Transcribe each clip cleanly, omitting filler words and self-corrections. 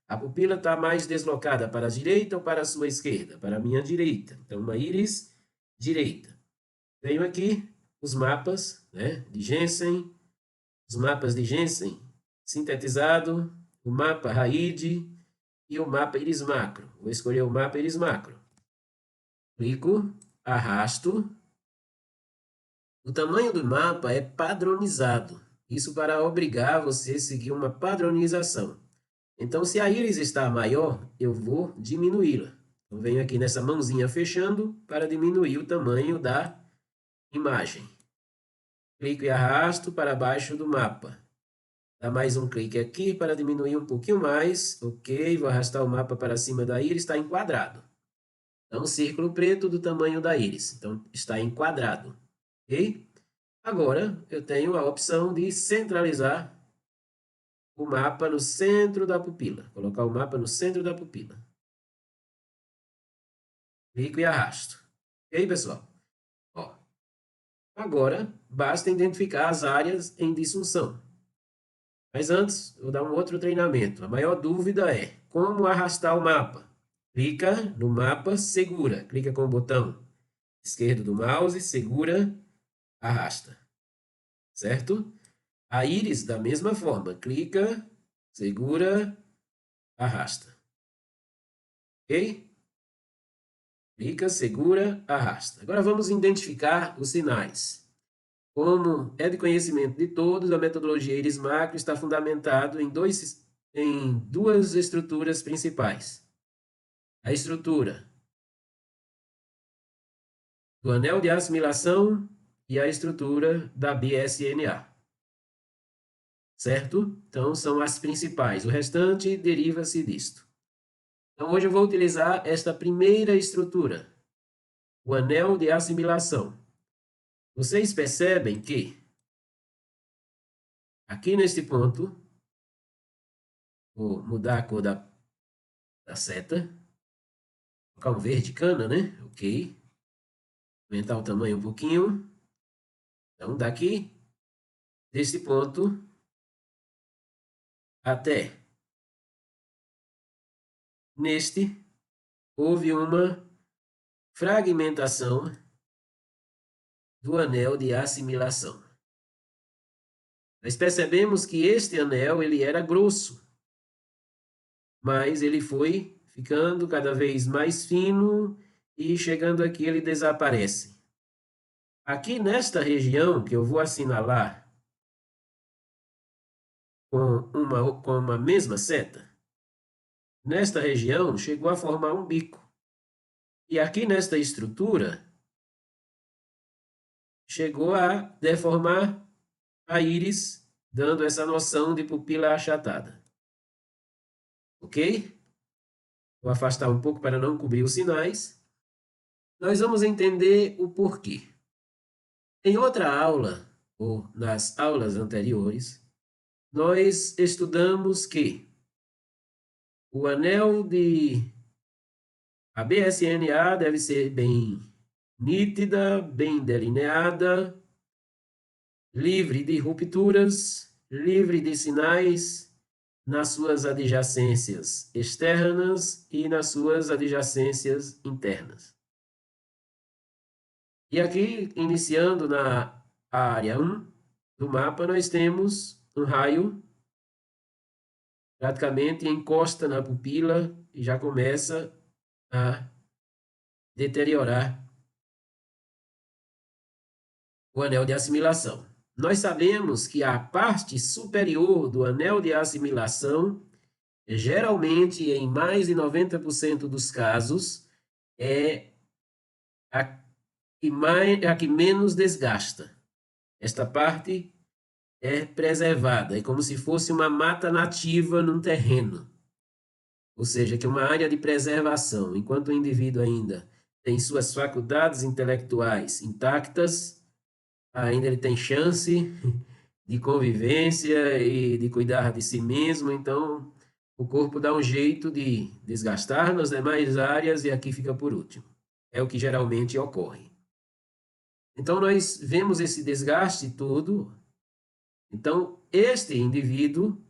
A pupila está mais deslocada para a direita ou para a sua esquerda? Para a minha direita. Então, uma íris direita. Venho aqui os mapas, né, de Jensen, os mapas de Jensen sintetizado, o mapa RAID e o mapa íris macro. Vou escolher o mapa íris macro. Clico, arrasto. O tamanho do mapa é padronizado. Isso para obrigar você a seguir uma padronização. Então, se a íris está maior, eu vou diminuí-la. Eu venho aqui nessa mãozinha fechando para diminuir o tamanho da imagem. Clico e arrasto para baixo do mapa. Dá mais um clique aqui para diminuir um pouquinho mais. Ok, vou arrastar o mapa para cima da íris, está enquadrado. Então, um círculo preto do tamanho da íris. Então, está enquadrado. Ok? Agora, eu tenho a opção de centralizar o mapa no centro da pupila. Colocar o mapa no centro da pupila. Clico e arrasto. Ok, pessoal? Ó. Agora, basta identificar as áreas em disfunção. Mas antes, eu vou dar um outro treinamento. A maior dúvida é como arrastar o mapa. Clica no mapa, segura. Clica com o botão esquerdo do mouse, segura, arrasta. Certo? A íris, da mesma forma. Clica, segura, arrasta. Ok? Clica, segura, arrasta. Agora vamos identificar os sinais. Como é de conhecimento de todos, a metodologia íris macro está fundamentado em duas estruturas principais. A estrutura do anel de assimilação e a estrutura da BSNA. Certo? Então, são as principais. O restante deriva-se disto. Então, hoje eu vou utilizar esta primeira estrutura, o anel de assimilação. Vocês percebem que aqui neste ponto, vou mudar a cor da seta, colocar um verde cana, né? Ok. Aumentar o tamanho um pouquinho. Então, daqui, desse ponto, até neste, houve uma fragmentação do anel de assimilação. Nós percebemos que este anel ele era grosso, mas ele foi ficando cada vez mais fino e chegando aqui ele desaparece. Aqui nesta região que eu vou assinalar com uma mesma seta, nesta região chegou a formar um bico. E aqui nesta estrutura chegou a deformar a íris, dando essa noção de pupila achatada. Ok? Vou afastar um pouco para não cobrir os sinais. Nós vamos entender o porquê. Em outra aula, ou nas aulas anteriores, nós estudamos que o anel de a BSNA deve ser bem nítida, bem delineada, livre de rupturas, livre de sinais nas suas adjacências externas e nas suas adjacências internas. E aqui, iniciando na área 1 do mapa, nós temos um raio, praticamente encosta na pupila e já começa a deteriorar o anel de assimilação. Nós sabemos que a parte superior do anel de assimilação, geralmente em mais de 90% dos casos, é a que menos desgasta. Esta parte é preservada, é como se fosse uma mata nativa num terreno. Ou seja, que é uma área de preservação. Enquanto o indivíduo ainda tem suas faculdades intelectuais intactas, ainda ele tem chance de convivência e de cuidar de si mesmo, então o corpo dá um jeito de desgastar nas demais áreas e aqui fica por último. É o que geralmente ocorre. Então, nós vemos esse desgaste todo. Então, este indivíduo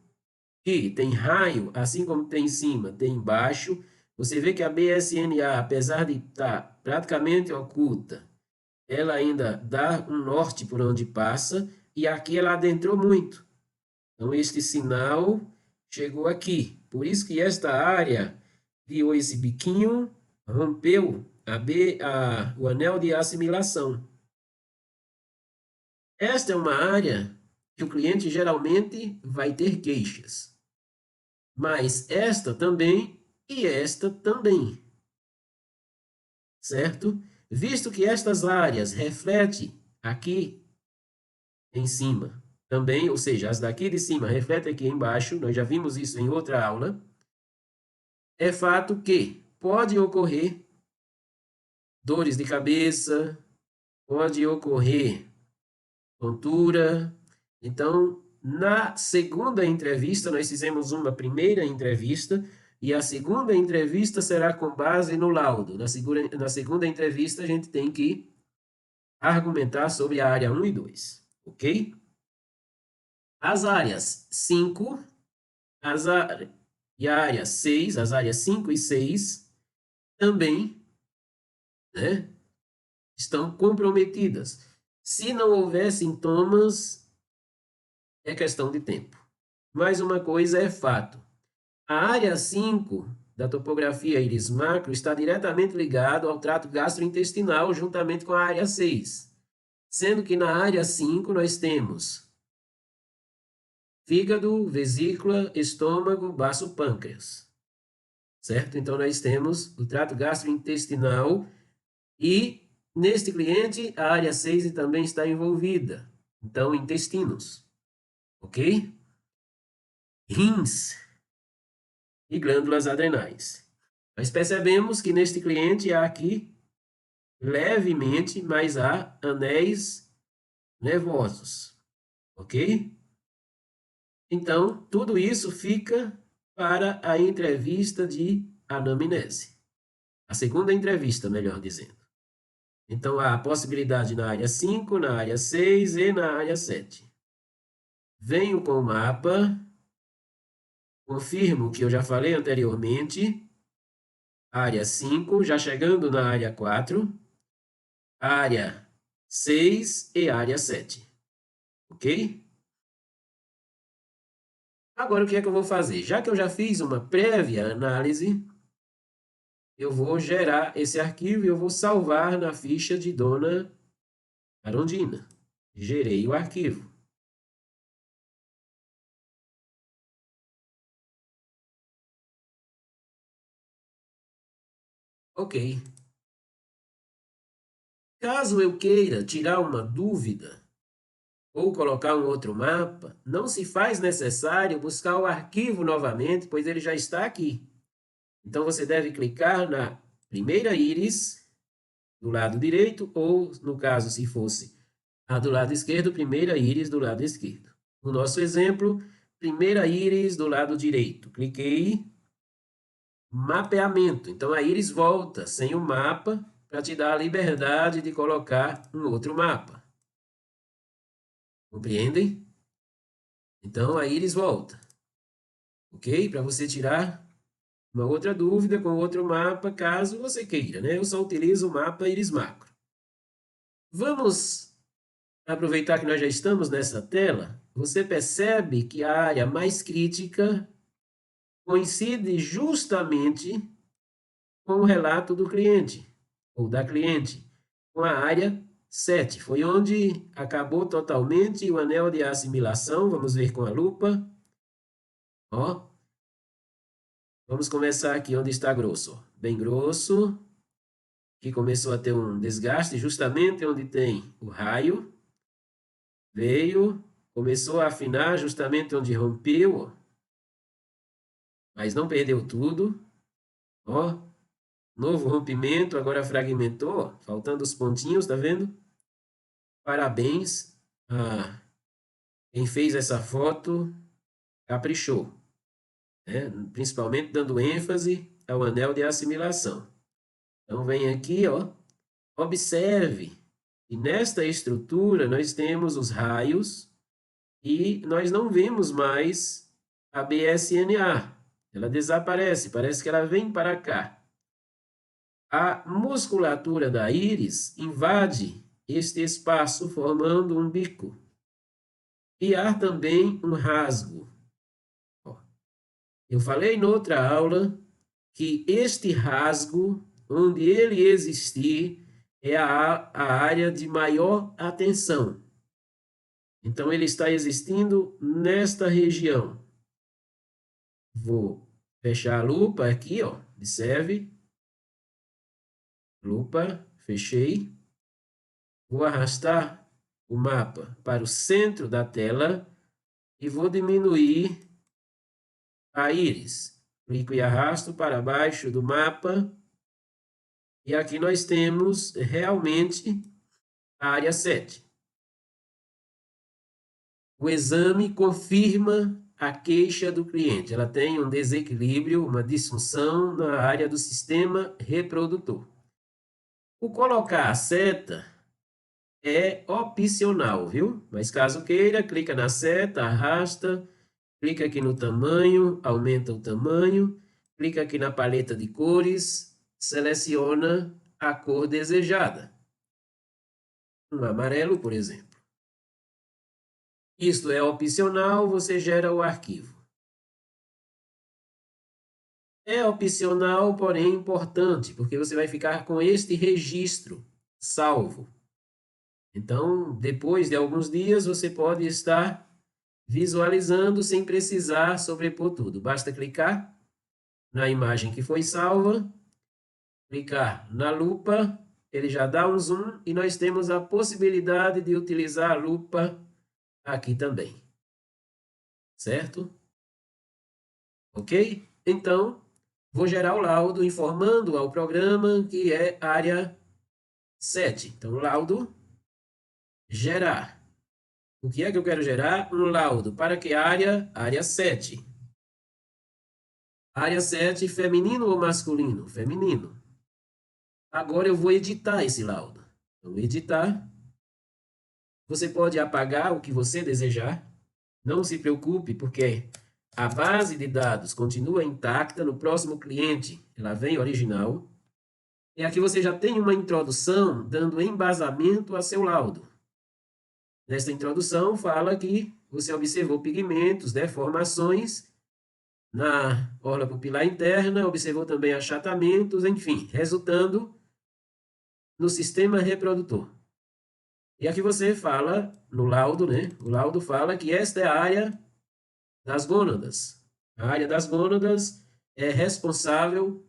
que tem raio, assim como tem em cima, tem embaixo. Você vê que a BSNA, apesar de estar praticamente oculta, ela ainda dá um norte por onde passa, e aqui ela adentrou muito. Então, este sinal chegou aqui. Por isso que esta área criou esse biquinho, rompeu o anel de assimilação. Esta é uma área que o cliente geralmente vai ter queixas. Mas esta também e esta também. Certo? Visto que estas áreas refletem aqui em cima também, ou seja, as daqui de cima refletem aqui embaixo, nós já vimos isso em outra aula, é fato que pode ocorrer dores de cabeça, pode ocorrer tontura. Então, na segunda entrevista, nós fizemos uma primeira entrevista, e a segunda entrevista será com base no laudo. Na segunda entrevista, a gente tem que argumentar sobre a área 1 e 2, ok? As áreas 5 e a área 6, as áreas 5 e 6, também, né, estão comprometidas. Se não houver sintomas, é questão de tempo. Mas uma coisa é fato. A área 5 da topografia íris macro está diretamente ligado ao trato gastrointestinal juntamente com a área 6. Sendo que na área 5 nós temos fígado, vesícula, estômago, baço, pâncreas. Certo? Então, nós temos o trato gastrointestinal e, neste cliente, a área 6 também está envolvida. Então, intestinos. Ok? Rins e glândulas adrenais. Nós percebemos que neste cliente há aqui, levemente, mas há anéis nervosos. Ok? Então, tudo isso fica para a entrevista de anamnese. A segunda entrevista, melhor dizendo. Então, há a possibilidade na área 5, na área 6 e na área 7. Venho com o mapa, confirmo o que eu já falei anteriormente, área 5, já chegando na área 4, área 6 e área 7. Ok? Agora, o que é que eu vou fazer? Já que eu já fiz uma prévia análise, eu vou gerar esse arquivo e eu vou salvar na ficha de Dona Arondina. Gerei o arquivo. Ok. Caso eu queira tirar uma dúvida ou colocar um outro mapa, não se faz necessário buscar o arquivo novamente, pois ele já está aqui. Então, você deve clicar na primeira íris do lado direito, ou, no caso, se fosse a do lado esquerdo, primeira íris do lado esquerdo. No nosso exemplo, primeira íris do lado direito. Cliquei, mapeamento. Então, a íris volta sem o mapa para te dar a liberdade de colocar um outro mapa. Compreendem? Então, a íris volta. Ok? Para você tirar uma outra dúvida com outro mapa, caso você queira, né? Eu só utilizo o mapa íris macro. Vamos aproveitar que nós já estamos nessa tela. Você percebe que a área mais crítica coincide justamente com o relato do cliente, ou da cliente, com a área 7. Foi onde acabou totalmente o anel de assimilação. Vamos ver com a lupa. Ó. Vamos começar aqui onde está grosso. Bem grosso. Que começou a ter um desgaste justamente onde tem o raio. Veio, começou a afinar justamente onde rompeu, mas não perdeu tudo. Ó, novo rompimento, agora fragmentou, faltando os pontinhos, tá vendo? Parabéns a quem fez essa foto, caprichou, né? Principalmente dando ênfase ao anel de assimilação. Então, vem aqui, ó, observe que nesta estrutura nós temos os raios e nós não vemos mais a BSNA. Ela desaparece, parece que ela vem para cá. A musculatura da íris invade este espaço, formando um bico. E há também um rasgo. Eu falei noutra aula que este rasgo, onde ele existir, é a área de maior atenção. Então, ele está existindo nesta região. Vou fechar a lupa aqui, ó. Observe. Lupa, fechei. Vou arrastar o mapa para o centro da tela e vou diminuir a íris. Clico e arrasto para baixo do mapa. E aqui nós temos realmente a área 7. O exame confirma a queixa do cliente. Ela tem um desequilíbrio, uma disfunção na área do sistema reprodutor. O colocar a seta é opcional, viu? Mas caso queira, clica na seta, arrasta, clica aqui no tamanho, aumenta o tamanho, clica aqui na paleta de cores, seleciona a cor desejada. Um amarelo, por exemplo. Isto é opcional, você gera o arquivo. É opcional, porém importante, porque você vai ficar com este registro salvo. Então, depois de alguns dias, você pode estar visualizando sem precisar sobrepor tudo. Basta clicar na imagem que foi salva, clicar na lupa, ele já dá um zoom e nós temos a possibilidade de utilizar a lupa aqui também. Certo? Ok? Então, vou gerar o laudo informando ao programa que é área 7. Então, laudo, gerar. O que é que eu quero gerar? Um laudo. Para que área? Área 7. Área 7, feminino ou masculino? Feminino. Agora eu vou editar esse laudo. Então, editar. Você pode apagar o que você desejar. Não se preocupe, porque a base de dados continua intacta. No próximo cliente, ela vem original. E aqui você já tem uma introdução dando embasamento a seu laudo. Nesta introdução, fala que você observou pigmentos, deformações na orla pupilar interna, observou também achatamentos, enfim, resultando no sistema reprodutor. E aqui você fala, no laudo, né? O laudo fala que esta é a área das gônadas. A área das gônadas é responsável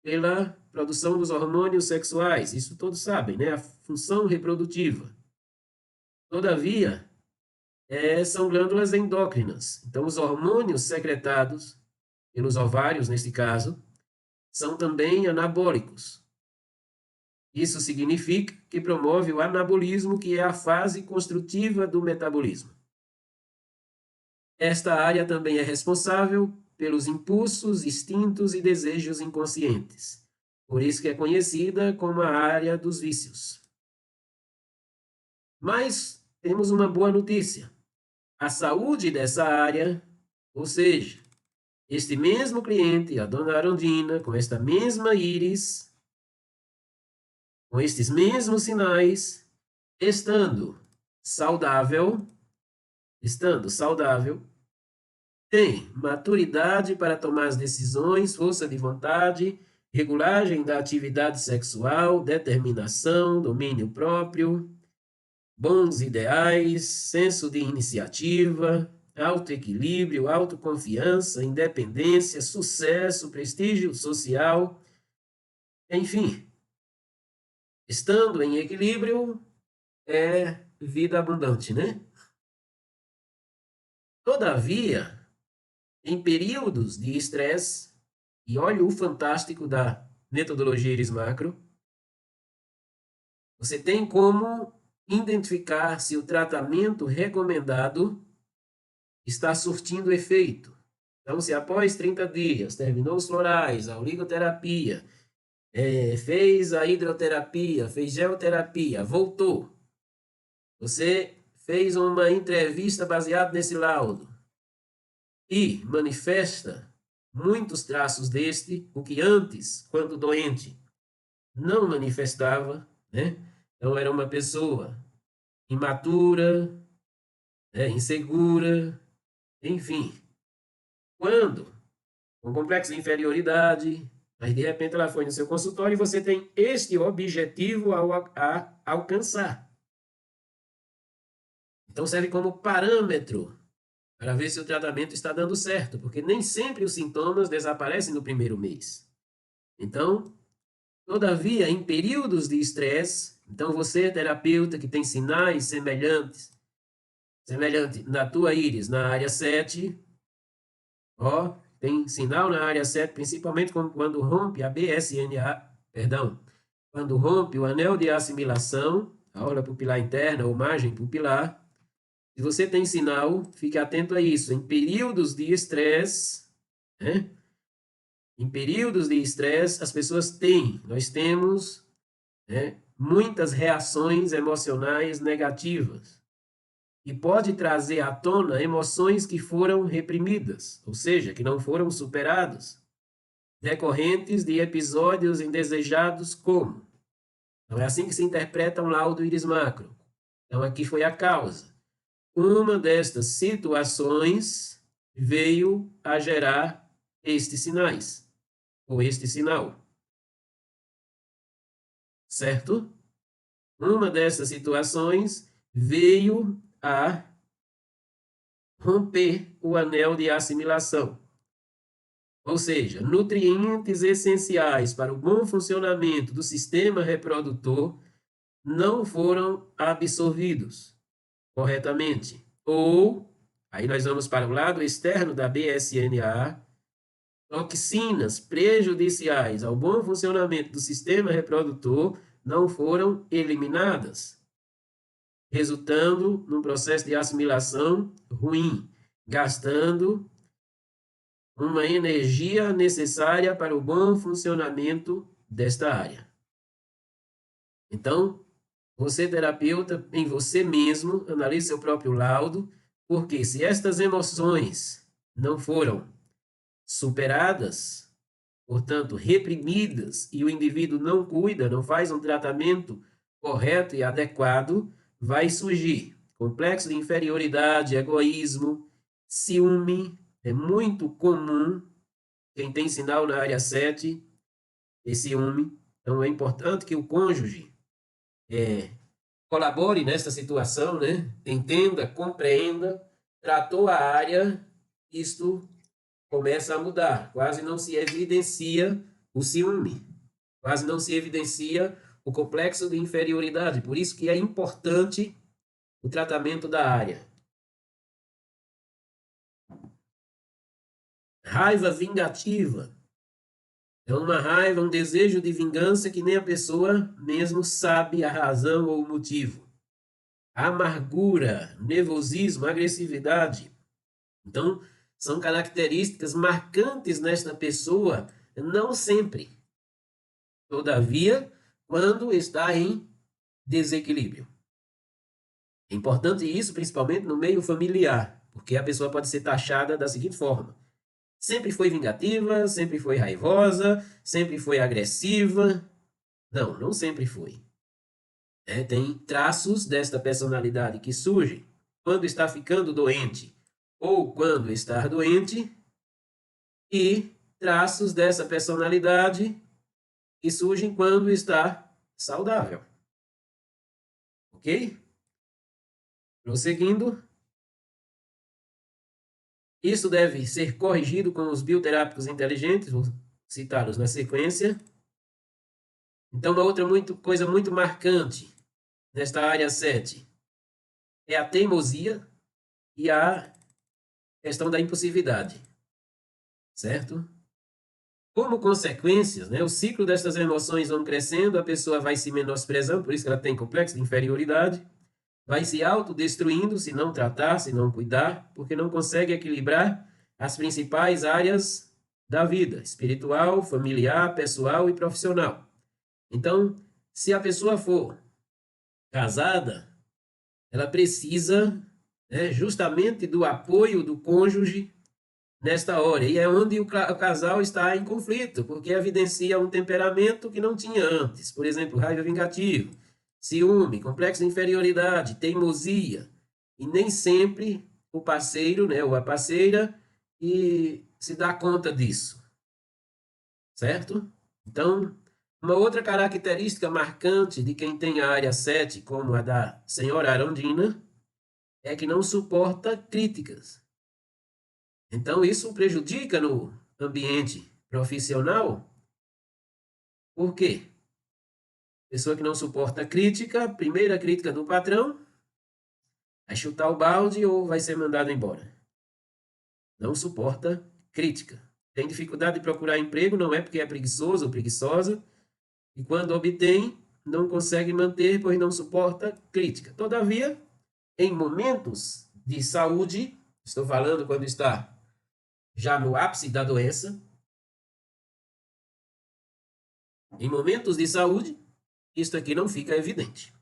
pela produção dos hormônios sexuais. Isso todos sabem, né? A função reprodutiva. Todavia, são glândulas endócrinas. Então, os hormônios secretados pelos ovários, neste caso, são também anabólicos. Isso significa que promove o anabolismo, que é a fase construtiva do metabolismo. Esta área também é responsável pelos impulsos, instintos e desejos inconscientes. Por isso que é conhecida como a área dos vícios. Mas temos uma boa notícia. A saúde dessa área, ou seja, este mesmo cliente, a dona Arondina, com esta mesma íris, com estes mesmos sinais, estando saudável, tem maturidade para tomar as decisões, força de vontade, regulagem da atividade sexual, determinação, domínio próprio, bons ideais, senso de iniciativa, autoequilíbrio, autoconfiança, independência, sucesso, prestígio social, enfim. Estando em equilíbrio, é vida abundante, né? Todavia, em períodos de estresse, e olha o fantástico da metodologia Iris Macro, você tem como identificar se o tratamento recomendado está surtindo efeito. Então, se após 30 dias terminou os florais, a oligoterapia, fez a hidroterapia, fez geoterapia, voltou, você fez uma entrevista baseada nesse laudo, e manifesta muitos traços deste, o que antes, quando doente, não manifestava, né? Então, era uma pessoa imatura, né? Insegura, enfim. Quando, com complexo de inferioridade, mas de repente ela foi no seu consultório e você tem este objetivo a alcançar. Então, serve como parâmetro para ver se o tratamento está dando certo, porque nem sempre os sintomas desaparecem no primeiro mês. Então, todavia, em períodos de estresse, então você, terapeuta, que tem sinais semelhante na tua íris, na área 7, ó, tem sinal na área 7, principalmente quando rompe a BSNA, perdão, quando rompe o anel de assimilação, a aura pupilar interna ou margem pupilar. Se você tem sinal, fique atento a isso. Em períodos de estresse, né? Em períodos de estresse, as pessoas nós temos, né, muitas reações emocionais negativas. E pode trazer à tona emoções que foram reprimidas, ou seja, que não foram superadas, decorrentes de episódios indesejados como. Então, é assim que se interpreta um laudo íris macro. Então, aqui foi a causa. Uma destas situações veio a gerar estes sinais, ou este sinal. Certo? Uma dessas situações veio a romper o anel de assimilação. Ou seja, nutrientes essenciais para o bom funcionamento do sistema reprodutor não foram absorvidos corretamente. Ou, aí nós vamos para o lado externo da BSNA, toxinas prejudiciais ao bom funcionamento do sistema reprodutor não foram eliminadas, resultando num processo de assimilação ruim, gastando uma energia necessária para o bom funcionamento desta área. Então, você, terapeuta, em você mesmo, analise seu próprio laudo, porque se estas emoções não foram superadas, portanto, reprimidas, e o indivíduo não cuida, não faz um tratamento correto e adequado, vai surgir complexo de inferioridade, egoísmo, ciúme. É muito comum, quem tem sinal na área 7, ter ciúme. Então, é importante que o cônjuge colabore nessa situação, né? Entenda, compreenda, tratou a área, isto começa a mudar. Quase não se evidencia o ciúme, quase não se evidencia o complexo de inferioridade. Por isso que é importante o tratamento da área. Raiva vingativa. É uma raiva, um desejo de vingança que nem a pessoa mesmo sabe a razão ou o motivo. Amargura, nervosismo, agressividade. Então, são características marcantes nesta pessoa, não sempre. Todavia, quando está em desequilíbrio. É importante isso, principalmente no meio familiar, porque a pessoa pode ser taxada da seguinte forma: sempre foi vingativa, sempre foi raivosa, sempre foi agressiva. Não, não sempre foi. Tem traços desta personalidade que surgem quando está ficando doente ou quando está doente, e traços dessa personalidade que surgem quando está saudável. Ok? Prosseguindo. Isso deve ser corrigido com os bioterápicos inteligentes, vou citá-los na sequência. Então, uma outra coisa muito marcante nesta área 7 é a teimosia e a questão da impulsividade, certo? Como consequências, né, o ciclo destas emoções vão crescendo, a pessoa vai se menosprezando, por isso que ela tem complexo de inferioridade, vai se autodestruindo se não tratar, se não cuidar, porque não consegue equilibrar as principais áreas da vida, espiritual, familiar, pessoal e profissional. Então, se a pessoa for casada, ela precisa, né, justamente do apoio do cônjuge nesta hora. E é onde o casal está em conflito, porque evidencia um temperamento que não tinha antes. Por exemplo, raiva vingativa, ciúme, complexo de inferioridade, teimosia. E nem sempre o parceiro, né, ou a parceira, e se dá conta disso, certo? Então, uma outra característica marcante de quem tem a área 7, como a da senhora Arondina, é que não suporta críticas. Então, isso prejudica no ambiente profissional. Por quê? Pessoa que não suporta crítica, primeira crítica do patrão, vai chutar o balde ou vai ser mandado embora. Não suporta crítica. Tem dificuldade de procurar emprego, não é porque é preguiçoso ou preguiçosa, e quando obtém, não consegue manter, pois não suporta crítica. Todavia, em momentos de saúde, estou falando quando está já no ápice da doença, em momentos de saúde, isto aqui não fica evidente.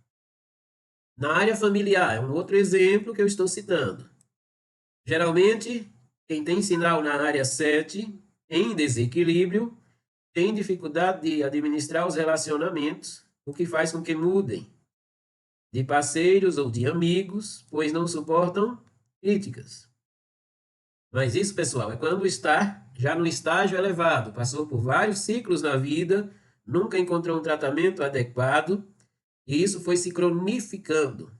Na área familiar, é um outro exemplo que eu estou citando. Geralmente, quem tem sinal na área 7, em desequilíbrio, tem dificuldade de administrar os relacionamentos, o que faz com que mudem de parceiros ou de amigos, pois não suportam críticas. Mas isso, pessoal, é quando está já no estágio elevado, passou por vários ciclos na vida, nunca encontrou um tratamento adequado, e isso foi se cronificando.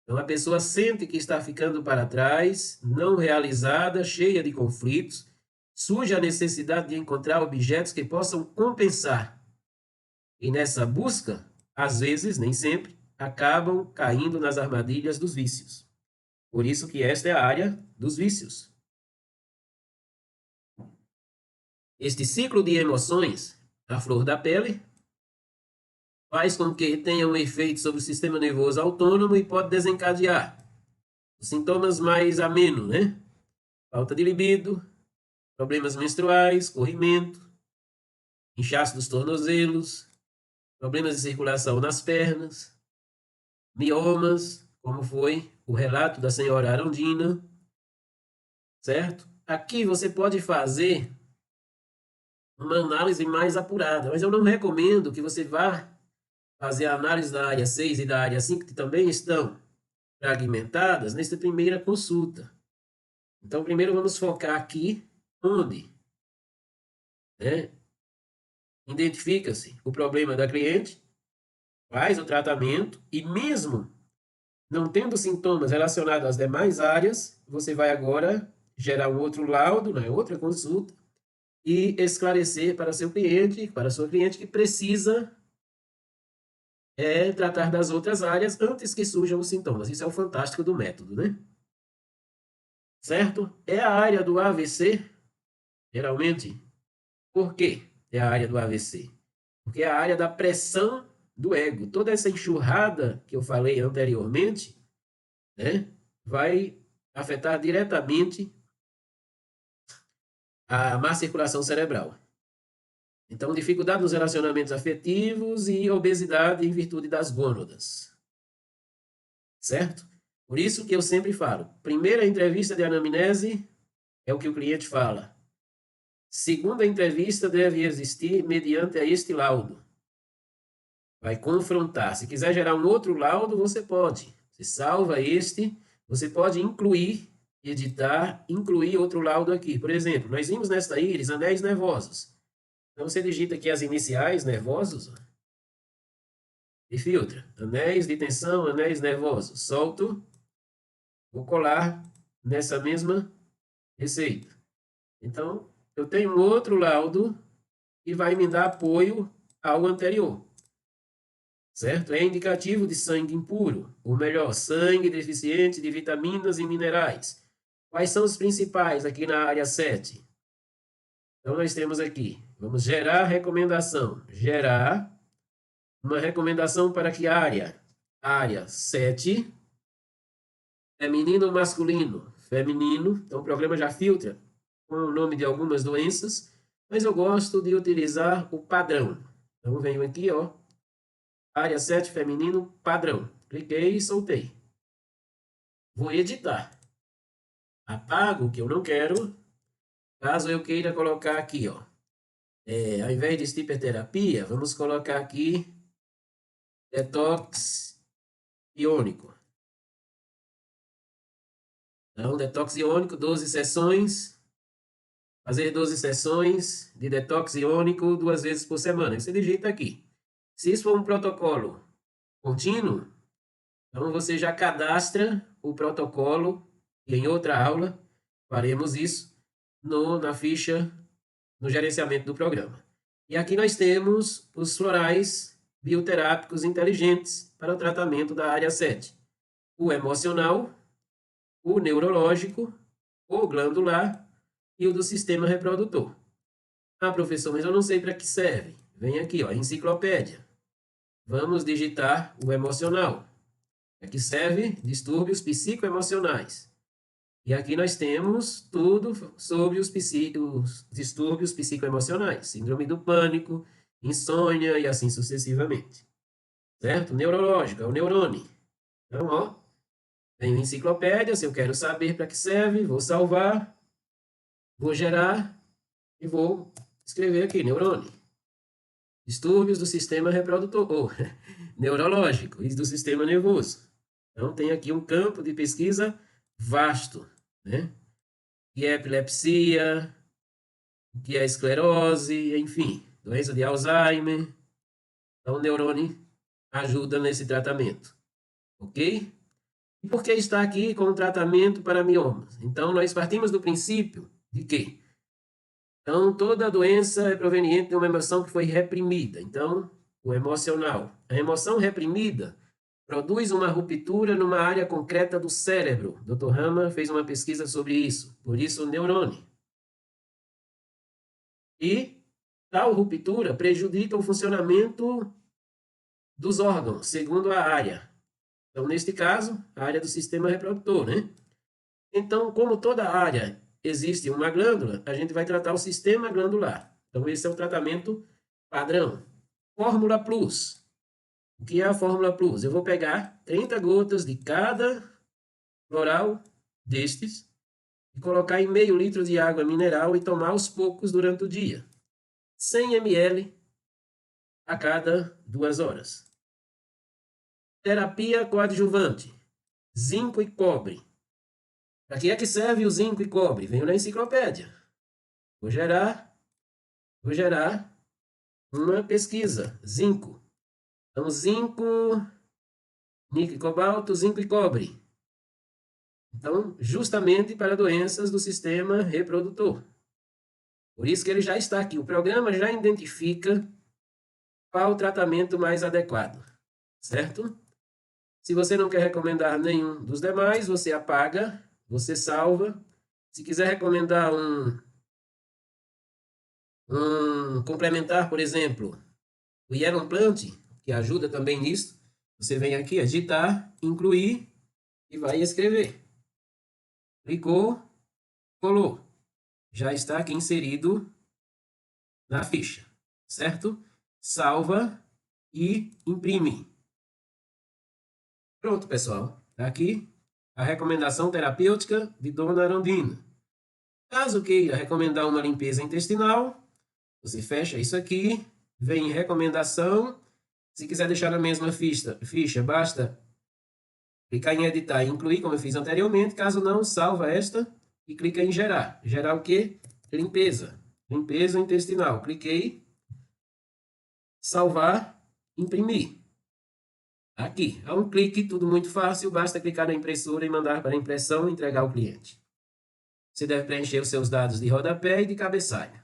Então, a pessoa sente que está ficando para trás, não realizada, cheia de conflitos, surge a necessidade de encontrar objetos que possam compensar. E nessa busca, às vezes, nem sempre, acabam caindo nas armadilhas dos vícios. Por isso que esta é a área dos vícios. Este ciclo de emoções, a flor da pele, faz com que tenha um efeito sobre o sistema nervoso autônomo e pode desencadear os sintomas mais amenos, né? Falta de libido, problemas menstruais, corrimento, inchaço dos tornozelos, problemas de circulação nas pernas, miomas, como foi o relato da senhora Arondina, certo? Aqui você pode fazer uma análise mais apurada, mas eu não recomendo que você vá fazer a análise da área 6 e da área 5, que também estão fragmentadas, nesta primeira consulta. Então, primeiro vamos focar aqui onde, né, identifica-se o problema da cliente, faz o tratamento e mesmo não tendo sintomas relacionados às demais áreas, você vai agora gerar um outro laudo, né, outra consulta, e esclarecer para seu cliente, para sua cliente, que precisa tratar das outras áreas antes que surjam os sintomas. Isso é o fantástico do método, né? Certo? É a área do AVC, geralmente. Por quê é a área do AVC? Porque é a área da pressão do ego. Toda essa enxurrada que eu falei anteriormente, né, vai afetar diretamente a má circulação cerebral. Então, dificuldade nos relacionamentos afetivos e obesidade em virtude das gônadas. Certo? Por isso que eu sempre falo, primeira entrevista de anamnese é o que o cliente fala. Segunda entrevista deve existir mediante a este laudo. Vai confrontar. Se quiser gerar um outro laudo, você pode. Você salva este, você pode incluir, editar, incluir outro laudo aqui. Por exemplo, nós vimos nesta íris anéis nervosos. Então, você digita aqui as iniciais nervosos e filtra. Anéis de tensão, anéis nervosos. Solto. Vou colar nessa mesma receita. Então, eu tenho um outro laudo que vai me dar apoio ao anterior. Certo? É indicativo de sangue impuro, ou melhor, sangue deficiente de vitaminas e minerais. Quais são os principais aqui na área 7? Então, nós temos aqui, vamos gerar recomendação. Gerar uma recomendação para que área? Área 7, feminino ou masculino? Feminino. Então, o programa já filtra com o nome de algumas doenças, mas eu gosto de utilizar o padrão. Então, venho aqui, ó, área 7, feminino, padrão. Cliquei e soltei. Vou editar. Apago o que eu não quero Caso eu queira colocar aqui, ó, ao invés de hiperterapia, vamos colocar aqui detox iônico. Então, detox iônico, 12 sessões. Fazer 12 sessões de detox iônico 2 vezes por semana. Você digita aqui. Se isso for um protocolo contínuo, então você já cadastra o protocolo e em outra aula faremos isso na ficha, no gerenciamento do programa. E aqui nós temos os florais bioterápicos inteligentes para o tratamento da área 7. O emocional, o neurológico, o glandular e o do sistema reprodutor. Ah, professor, mas eu não sei para que serve. Vem aqui, ó, enciclopédia. Vamos digitar o emocional. Aqui serve distúrbios psicoemocionais. E aqui nós temos tudo sobre os distúrbios psicoemocionais. Síndrome do pânico, insônia e assim sucessivamente. Certo? Neurológico, é o neurônio. Então, ó, tem enciclopédia, se eu quero saber para que serve, vou salvar, vou gerar e vou escrever aqui, neurônio. Distúrbios do sistema reprodutor, ou neurológico, e do sistema nervoso. Então, tem aqui um campo de pesquisa vasto, né? Que é epilepsia, que é esclerose, enfim, doença de Alzheimer. Então, o neurônio ajuda nesse tratamento, ok? E por que está aqui com o tratamento para miomas? Então, nós partimos do princípio de que então, toda doença é proveniente de uma emoção que foi reprimida. Então, o emocional. A emoção reprimida produz uma ruptura numa área concreta do cérebro. Dr. Rama fez uma pesquisa sobre isso. Por isso, o neurônio. E tal ruptura prejudica o funcionamento dos órgãos, segundo a área. Então, neste caso, a área do sistema reprodutor, né? Então, como toda área existe uma glândula, a gente vai tratar o sistema glandular. Então, esse é o tratamento padrão. Fórmula Plus. O que é a Fórmula Plus? Eu vou pegar 30 gotas de cada floral destes e colocar em meio litro de água mineral e tomar aos poucos durante o dia. 100 ml a cada 2 horas. Terapia coadjuvante. Zinco e cobre. Para que é que serve o zinco e cobre? Venho na enciclopédia. Vou gerar uma pesquisa. Zinco. Então, zinco, níquel e cobalto, zinco e cobre. Então, justamente para doenças do sistema reprodutor. Por isso que ele já está aqui. O programa já identifica qual o tratamento mais adequado. Certo? Se você não quer recomendar nenhum dos demais, você apaga, você salva. Se quiser recomendar um complementar, por exemplo, o Yellow Plant, que ajuda também nisso, você vem aqui, digitar, incluir e vai escrever. Clicou, colou. Já está aqui inserido na ficha, certo? Salva e imprime. Pronto, pessoal. Está aqui a recomendação terapêutica de Dona Arondina. Caso queira recomendar uma limpeza intestinal, você fecha isso aqui, vem em recomendação. Se quiser deixar na mesma ficha, basta clicar em editar e incluir, como eu fiz anteriormente. Caso não, salva esta e clica em gerar. Gerar o quê? Limpeza. Limpeza intestinal. Cliquei. Salvar. Imprimir. Aqui. É um clique, tudo muito fácil. Basta clicar na impressora e mandar para a impressão e entregar ao cliente. Você deve preencher os seus dados de rodapé e de cabeçalho.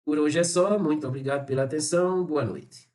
Por hoje é só. Muito obrigado pela atenção. Boa noite.